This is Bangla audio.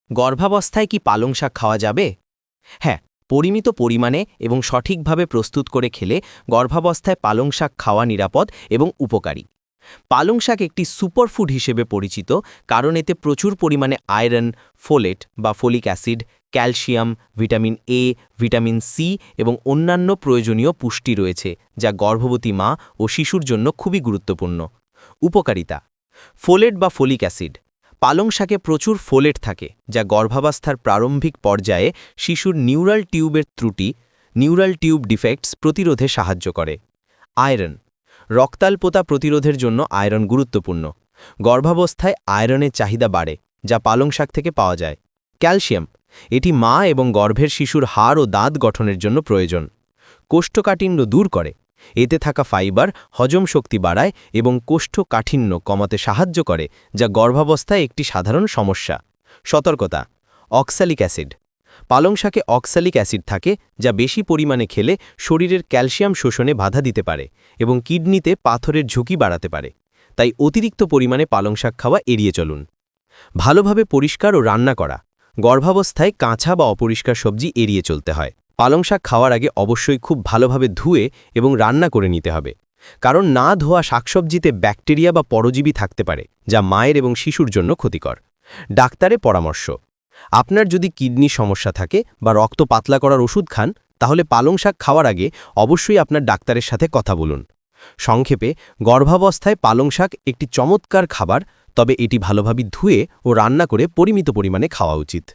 গর্ভাবস্থায় কি পালং শাক খাওয়া যাবে? হ্যাঁ, পরিমিত পরিমাণে এবং সঠিকভাবে প্রস্তুত করে খেলে গর্ভাবস্থায় পালং শাক খাওয়া নিরাপদ এবং উপকারী। পালং শাক একটি সুপারফুড হিসেবে পরিচিত কারণ এতে প্রচুর পরিমাণে আয়রন, ফোলেট বা folic acid, calcium, vitamin A, vitamin C এবং অন্যান্য প্রয়োজনীয় পুষ্টি রয়েছে যা গর্ভবতী মা ও শিশুর জন্য খুবই গুরুত্বপূর্ণ। উপকারিতা: ফোলেট বা ফোলিক অ্যাসিড। পালং শাকে প্রচুর ফোলেট থাকে যা গর্ভাবস্থার প্রারম্ভিক পর্যায়ে শিশুর নিউরাল টিউবের ত্রুটি, নিউরাল টিউব ডিফেক্টস প্রতিরোধে সাহায্য করে। আয়রন: রক্তাল্পতা প্রতিরোধের জন্য আয়রন গুরুত্বপূর্ণ। গর্ভাবস্থায় আয়রনের চাহিদা বাড়ে যা পালং শাক থেকে পাওয়া যায়। ক্যালসিয়াম: এটি মা এবং গর্ভের শিশুর হাড় ও দাঁত গঠনের জন্য প্রয়োজন। কোষ্ঠকাঠিন্য দূর করে। এতে থাকা ফাইবার হজম শক্তি বাড়ায় এবং কোষ্ঠকাঠিন্য কমাতে সাহায্য করে যা গর্ভাবস্থায় একটি সাধারণ সমস্যা। সতর্কতা: অক্সালিক অ্যাসিড। পালং শাকে অক্সালিক অ্যাসিড থাকে যা বেশি পরিমাণে খেলে শরীরের ক্যালসিয়াম শোষণে বাধা দিতে পারে এবং কিডনিতে পাথরের ঝুঁকি বাড়াতে পারে। তাই অতিরিক্ত পরিমাণে পালং শাক খাওয়া এড়িয়ে চলুন। ভালোভাবে পরিষ্কার ও রান্না করা। গর্ভাবস্থায় কাঁচা বা অপরিষ্কার সবজি এড়িয়ে চলতে হয়। পালং শাক খাওয়ার আগে অবশ্যই খুব ভালোভাবে ধুয়ে এবং রান্না করে নিতে হবে, কারণ না ধোয়া শাকসবজিতে ব্যাকটেরিয়া বা পরজীবী থাকতে পারে যা মায়ের এবং শিশুর জন্য ক্ষতিকর। ডাক্তারের পরামর্শ: আপনার যদি কিডনির সমস্যা থাকে বা রক্ত পাতলা করার ওষুধ খান, তাহলে পালং শাক খাওয়ার আগে অবশ্যই আপনার ডাক্তারের সাথে কথা বলুন। সংক্ষেপে, গর্ভাবস্থায় পালং শাক একটি চমৎকার খাবার, তবে এটি ভালোভাবে ধুয়ে ও রান্না করে পরিমিত পরিমাণে খাওয়া উচিত।